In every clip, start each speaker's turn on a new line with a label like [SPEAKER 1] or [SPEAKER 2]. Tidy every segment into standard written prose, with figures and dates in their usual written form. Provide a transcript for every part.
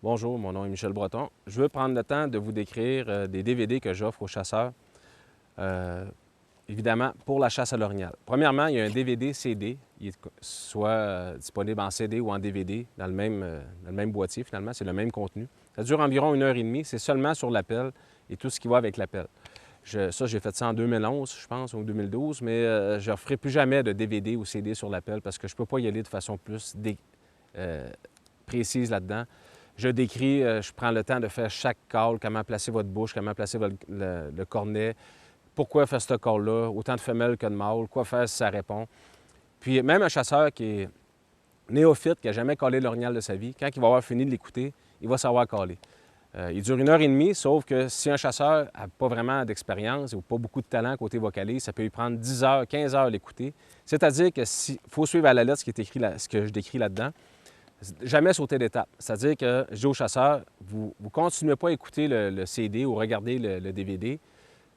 [SPEAKER 1] Bonjour, mon nom est Michel Breton. Je veux prendre le temps de vous décrire des DVD que j'offre aux chasseurs, évidemment pour la chasse à l'orignal. Premièrement, il y a un DVD-CD, il est soit disponible en CD ou en DVD dans le même boîtier finalement, c'est le même contenu. Ça dure environ 1h30, c'est seulement sur l'appel et tout ce qui va avec l'appel. Ça, j'ai fait ça en 2011, je pense, ou 2012, mais je ne referai plus jamais de DVD ou CD sur l'appel parce que je ne peux pas y aller de façon plus précise là-dedans. Je décris, je prends le temps de faire chaque call, comment placer votre bouche, comment placer le cornet, pourquoi faire ce call-là, autant de femelles que de mâles, quoi faire si ça répond. Puis même un chasseur qui est néophyte, qui n'a jamais collé l'orignal de sa vie, quand il va avoir fini de l'écouter, il va savoir caller. Il dure 1h30, sauf que si un chasseur n'a pas vraiment d'expérience ou pas beaucoup de talent côté vocalise, ça peut lui prendre 10 heures, 15 heures l'écouter. C'est-à-dire qu'il faut suivre à la lettre ce qui est écrit ce que je décris là-dedans. Jamais sauter d'étape. C'est-à-dire que je dis aux chasseurs, vous ne continuez pas à écouter le CD ou regarder le DVD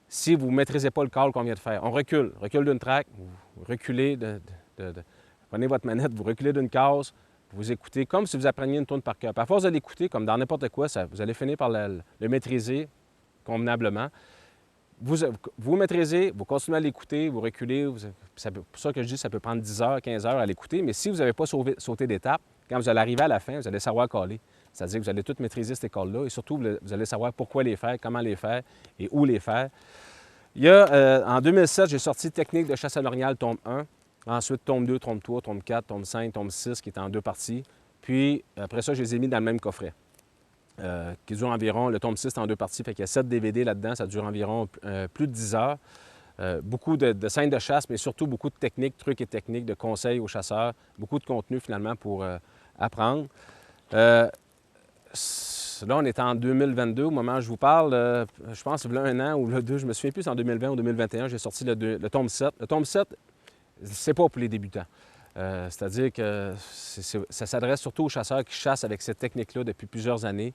[SPEAKER 1] si vous ne maîtrisez pas le call qu'on vient de faire. On recule d'une track, vous reculez, prenez votre manette, vous reculez d'une case, vous écoutez comme si vous appreniez une tourne par cœur. Puis à force de l'écouter, comme dans n'importe quoi, vous allez finir par le maîtriser convenablement. Vous maîtrisez, vous continuez à l'écouter, vous reculez. C'est pour ça que je dis que ça peut prendre 10 heures, 15 heures à l'écouter. Mais si vous n'avez pas sauté d'étape, quand vous allez arriver à la fin, vous allez savoir caller. C'est-à-dire que vous allez tout maîtriser ces calls-là et surtout, vous allez savoir pourquoi les faire, comment les faire et où les faire. Il y a, en 2007, j'ai sorti Technique de chasse à l'orignal, tome 1. Ensuite, tome 2, tome 3, tome 4, tome 5, tome 6, qui est en 2 parties. Puis, après ça, je les ai mis dans le même coffret, qui dure environ, le tome 6 est en 2 parties, fait qu'il y a 7 DVD là-dedans, ça dure environ plus de 10 heures. Beaucoup de scènes de chasse, mais surtout beaucoup de techniques, trucs et techniques, de conseils aux chasseurs, beaucoup de contenu finalement pour apprendre. Là, on est en 2022, au moment où je vous parle, je pense qu'il y a un an ou là, deux, je me souviens plus, en 2020 ou 2021, j'ai sorti le tome 7. Le tome 7, c'est pas pour les débutants. C'est-à-dire que ça s'adresse surtout aux chasseurs qui chassent avec cette technique-là depuis plusieurs années,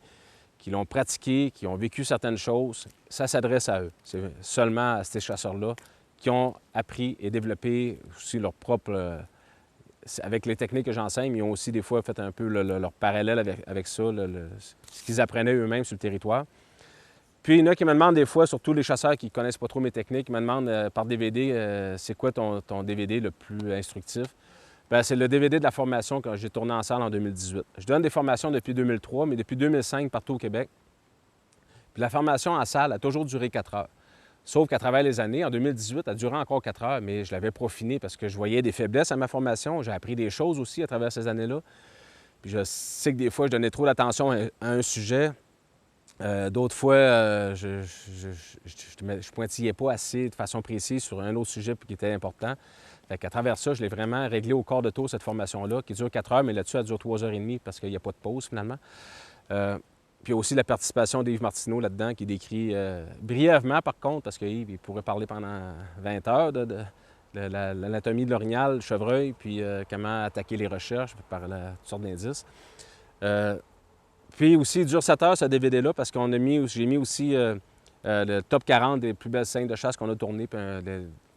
[SPEAKER 1] qui l'ont pratiqué, qui ont vécu certaines choses. Ça s'adresse à eux. C'est seulement à ces chasseurs-là qui ont appris et développé aussi leur propre... avec les techniques que j'enseigne, ils ont aussi des fois fait un peu leur parallèle avec ça, ce qu'ils apprenaient eux-mêmes sur le territoire. Puis il y en a qui me demandent des fois, surtout les chasseurs qui ne connaissent pas trop mes techniques, ils me demandent par DVD, c'est quoi ton DVD le plus instructif? Bien, c'est le DVD de la formation que j'ai tourné en salle en 2018. Je donne des formations depuis 2003, mais depuis 2005 partout au Québec. Puis la formation en salle a toujours duré 4 heures. Sauf qu'à travers les années, en 2018, elle a duré encore 4 heures, mais je l'avais peaufiné parce que je voyais des faiblesses à ma formation. J'ai appris des choses aussi à travers ces années-là. Puis je sais que des fois, je donnais trop d'attention à un sujet. D'autres fois, je ne pointillais pas assez de façon précise sur un autre sujet qui était important. Fait qu'à travers ça, je l'ai vraiment réglé au quart de tour, cette formation-là, qui dure 4 heures, mais là-dessus, elle dure 3h30 parce qu'il n'y a pas de pause, finalement. Puis aussi la participation d'Yves Martineau là-dedans, qui décrit brièvement, par contre, parce qu'Yves, il pourrait parler pendant 20 heures de l'anatomie de l'orignal, le chevreuil, puis comment attaquer les recherches par toutes sortes d'indices. Puis aussi, il dure 7 heures, ce DVD-là, parce qu'on a mis, j'ai mis aussi le top 40 des plus belles scènes de chasse qu'on a tournées. Puis,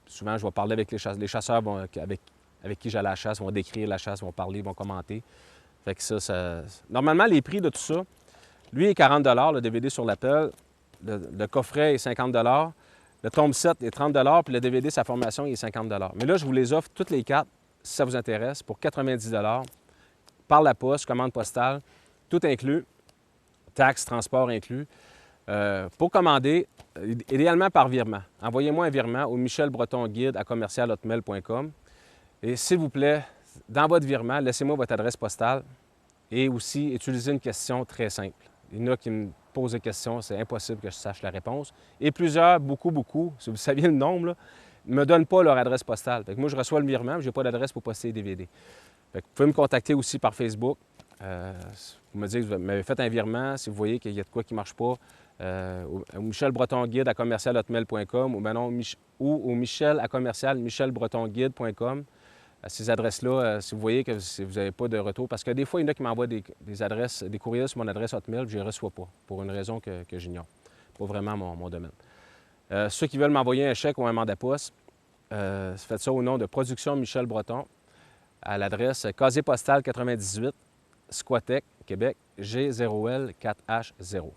[SPEAKER 1] souvent, je vais parler avec les chasseurs avec qui j'allais à la chasse, vont décrire la chasse, vont parler, vont commenter. Fait que ça... Normalement, les prix de tout ça, lui est 40 $, le DVD sur l'appel. Le coffret est 50 $. Le tome 7 est 30 $, puis le DVD, sa formation, il est 50 $. Mais là, je vous les offre toutes les 4, si ça vous intéresse, pour 90 $, par la poste, commande postale, tout inclus, taxes, transport inclus. Pour commander, idéalement par virement. Envoyez-moi un virement au michelbretonguide@commercial-hotmail.com. Et s'il vous plaît, dans votre virement, laissez-moi votre adresse postale et aussi utilisez une question très simple. Il y en a qui me posent des questions, c'est impossible que je sache la réponse. Et plusieurs, beaucoup, si vous saviez le nombre, ne me donnent pas leur adresse postale. Fait que moi, je reçois le virement, mais je n'ai pas d'adresse pour poster les DVD. Fait que vous pouvez me contacter aussi par Facebook. Vous me dites que vous m'avez fait un virement, si vous voyez qu'il y a de quoi qui ne marche pas, michelbretonguide@commercial-hotmail.com ou, ou au michel@michelbretonguide.com. À ces adresses-là, si vous voyez que vous n'avez pas de retour, parce que des fois, il y en a qui m'envoient des adresses, des courriels sur mon adresse Hotmail, je ne les reçois pas, pour une raison que j'ignore. Pas vraiment mon domaine. Ceux qui veulent m'envoyer un chèque ou un mandat poste, faites ça au nom de Production Michel Breton, à l'adresse Casier postal 98, Squatec, Québec, G0L4H0.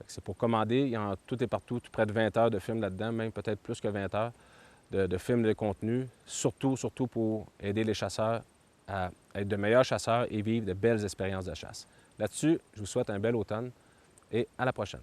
[SPEAKER 1] C'est pour commander, tout est partout, tout près de 20 heures de film là-dedans, même peut-être plus que 20 heures de films de contenu, surtout pour aider les chasseurs à être de meilleurs chasseurs et vivre de belles expériences de chasse. Là-dessus, je vous souhaite un bel automne et à la prochaine.